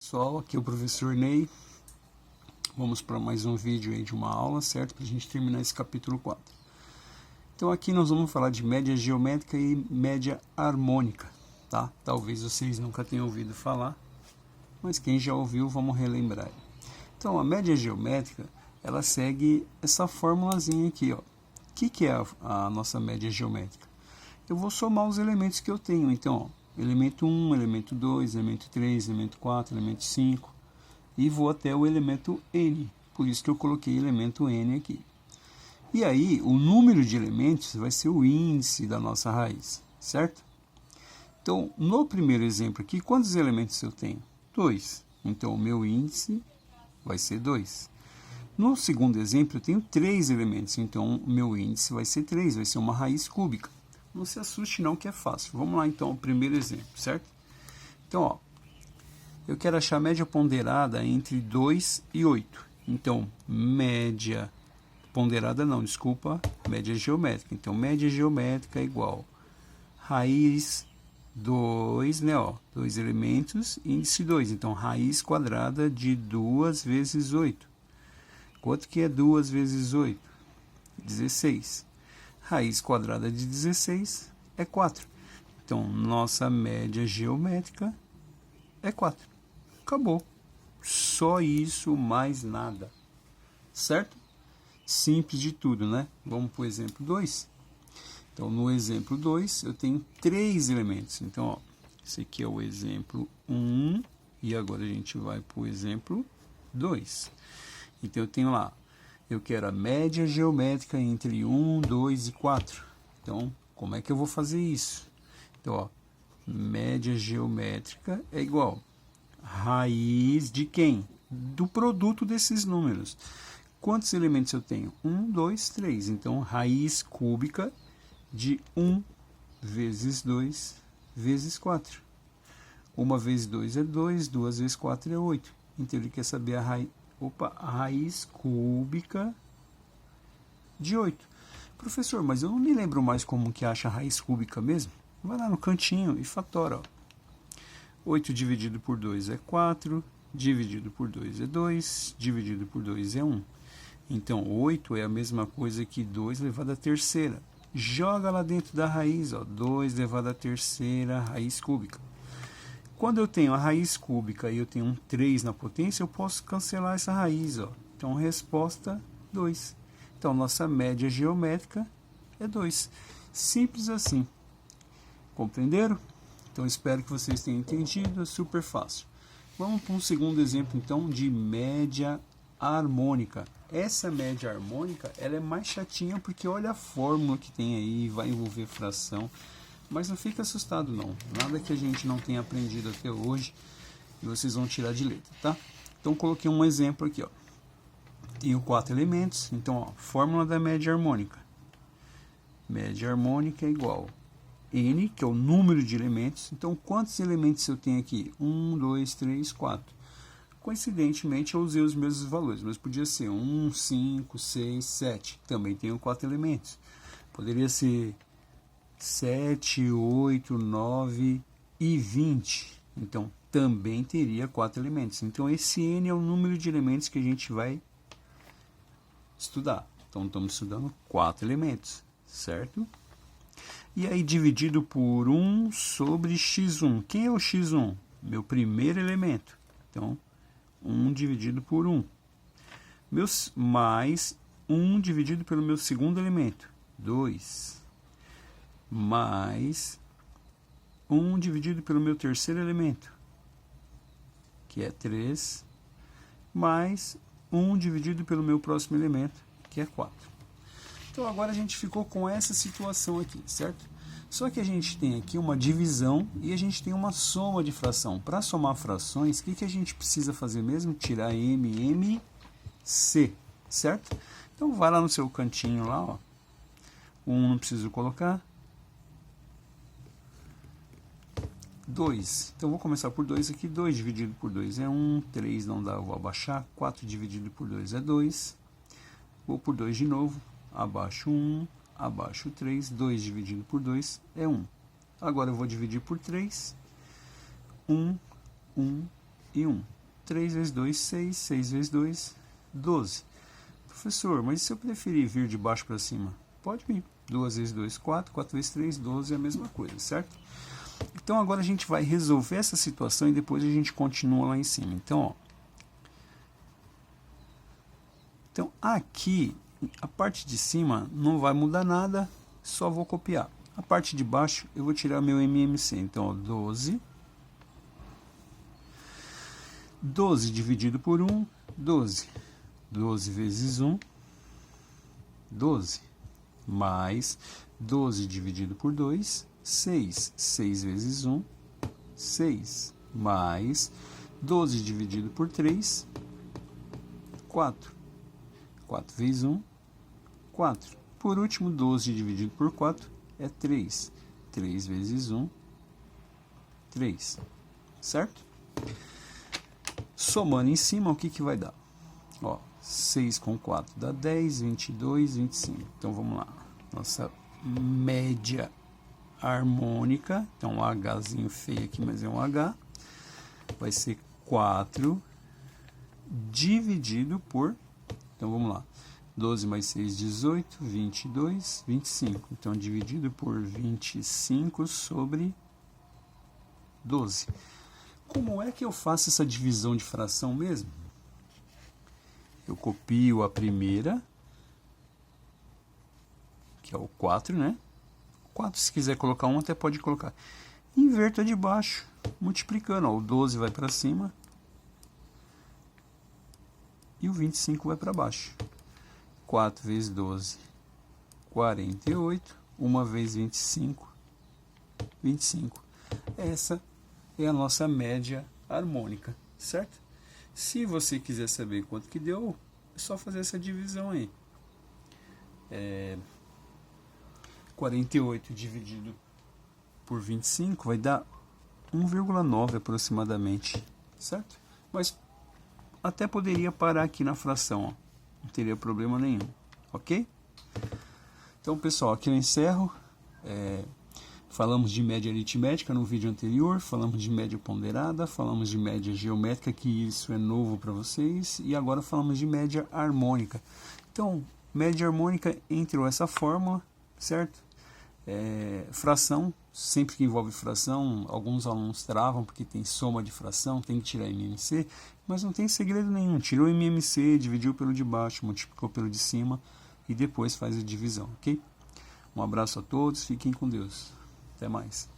Pessoal, aqui é o professor Ney. Vamos para mais um vídeo aí de uma aula, certo? Para a gente terminar esse capítulo 4. Então aqui nós vamos falar de média geométrica e média harmônica, tá? Talvez vocês nunca tenham ouvido falar, mas quem já ouviu, vamos relembrar. Então a média geométrica, ela segue essa formulazinha aqui, ó. O que é a nossa média geométrica? Eu vou somar os elementos que eu tenho, então, ó. Elemento 1, elemento 2, elemento 3, elemento 4, elemento 5 e vou até o elemento n, por isso que eu coloquei elemento n aqui. E aí, o número de elementos vai ser o índice da nossa raiz, certo? Então, no primeiro exemplo aqui, quantos elementos eu tenho? 2. Então, o meu índice vai ser 2. No segundo exemplo, eu tenho 3 elementos, então o meu índice vai ser 3, vai ser uma raiz cúbica. Não se assuste não que é fácil. Vamos lá então ao primeiro exemplo, certo? Então, ó, eu quero achar a média ponderada entre 2 e 8. Então, média ponderada não, desculpa, média geométrica. Então, média geométrica é igual raiz 2, né, ó, 2 elementos, índice 2. Então, raiz quadrada de 2 vezes 8. Quanto que é 2 vezes 8? 16. Raiz quadrada de 16 é 4. Então, nossa média geométrica é 4. Acabou. Só isso, mais nada. Certo? Simples de tudo, né? Vamos para o exemplo 2. Então, no exemplo 2, eu tenho 3 elementos. Então, ó, esse aqui é o exemplo 1. E agora a gente vai para o exemplo 2. Então, eu tenho lá. Eu quero a média geométrica entre 1, 2 e 4. Então, como é que eu vou fazer isso? Então, ó, média geométrica é igual raiz de quem? Do produto desses números. Quantos elementos eu tenho? 1, 2, 3. Então, raiz cúbica de 1 vezes 2 vezes 4. 1 vezes 2 é 2, 2 vezes 4 é 8. Então, ele quer saber a raiz cúbica de 8. Professor, mas eu não me lembro mais como que acha a raiz cúbica mesmo. Vai lá no cantinho e fatora. Ó. 8 dividido por 2 é 4, dividido por 2 é 2, dividido por 2 é 1. Então, 8 é a mesma coisa que 2 elevado à terceira. Joga lá dentro da raiz, ó, 2 elevado à terceira, raiz cúbica. Quando eu tenho a raiz cúbica e eu tenho um 3 na potência, eu posso cancelar essa raiz. Ó. Então, resposta 2. Então, nossa média geométrica é 2. Simples assim. Compreenderam? Então, espero que vocês tenham entendido. É super fácil. Vamos para um segundo exemplo, então, de média harmônica. Essa média harmônica, ela é mais chatinha porque olha a fórmula que tem aí, vai envolver fração. Mas não fica assustado não, nada que a gente não tenha aprendido até hoje e vocês vão tirar de letra, tá? Então coloquei um exemplo aqui, ó. Tenho 4 elementos, então ó, fórmula da média harmônica. Média harmônica é igual n, que é o número de elementos. Então quantos elementos eu tenho aqui? 1, 2, 3, 4. Coincidentemente eu usei os mesmos valores, mas podia ser 1, 5, 6, 7. Também tenho 4 elementos. Poderia ser 7, 8, 9 e 20. Então, também teria 4 elementos. Então, esse n é o número de elementos que a gente vai estudar. Então, estamos estudando 4 elementos, certo? E aí, dividido por 1 sobre x1. Quem é o x1? Meu primeiro elemento. Então, 1 dividido por 1. Mais 1 dividido pelo meu segundo elemento. 2. Mais 1 dividido pelo meu terceiro elemento, que é 3, mais 1 dividido pelo meu próximo elemento, que é 4. Então, agora a gente ficou com essa situação aqui, certo? Só que a gente tem aqui uma divisão e a gente tem uma soma de fração. Para somar frações, o que a gente precisa fazer mesmo? Tirar m, c, certo? Então, vai lá no seu cantinho lá, ó. 1 não preciso colocar. 2. Então, vou começar por 2 aqui. 2 dividido por 2 é 1. 3 não dá, eu vou abaixar. 4 dividido por 2 é 2. Vou por 2 de novo. Abaixo 1. Abaixo 3. 2 dividido por 2 é 1. Agora, eu vou dividir por 3. 1, 1 e 1. 3 vezes 2, 6. 6 vezes 2, 12. Professor, mas e se eu preferir vir de baixo para cima? Pode vir. 2 vezes 2, 4. 4 vezes 3, 12 é a mesma coisa, certo? Então agora a gente vai resolver essa situação e depois a gente continua lá em cima. Então, ó. Então aqui, a parte de cima não vai mudar nada, só vou copiar. A parte de baixo eu vou tirar meu MMC. Então, ó, 12. 12 dividido por 1, 12. 12 vezes 1, 12. Mais 12 dividido por 2, 6. 6 vezes 1, 6. Mais 12 dividido por 3, 4. 4 vezes 1, 4. Por último, 12 dividido por 4 é 3. 3 vezes 1, 3. Certo? Somando em cima, o que, que vai dar? Ó, 6 com 4 dá 10, 22, 25. Então, vamos lá. Nossa média harmônica. Então, um Hzinho feio aqui, mas é um H. Vai ser 4 dividido por... Então, vamos lá. 12 mais 6, 18, 22, 25. Então, dividido por 25 sobre 12. Como é que eu faço essa divisão de fração mesmo? Eu copio a primeira, que é o 4, né? 4, se quiser colocar 1, até pode colocar. Inverto a de baixo, multiplicando. Ó, o 12 vai para cima e o 25 vai para baixo. 4 vezes 12, 48. 1 vezes 25, 25. Essa é a nossa média harmônica, certo? Se você quiser saber quanto que deu, é só fazer essa divisão aí. 48 dividido por 25 vai dar 1,9 aproximadamente, certo? Mas até poderia parar aqui na fração, ó. Não teria problema nenhum, ok? Então, pessoal, aqui eu encerro. Falamos de média aritmética no vídeo anterior, falamos de média ponderada, falamos de média geométrica, que isso é novo para vocês, e agora falamos de média harmônica. Então, média harmônica entrou essa fórmula, certo? Fração, sempre que envolve fração, alguns alunos travam porque tem soma de fração, tem que tirar MMC, mas não tem segredo nenhum. Tirou MMC, dividiu pelo de baixo, multiplicou pelo de cima e depois faz a divisão, ok? Um abraço a todos, fiquem com Deus. Até mais.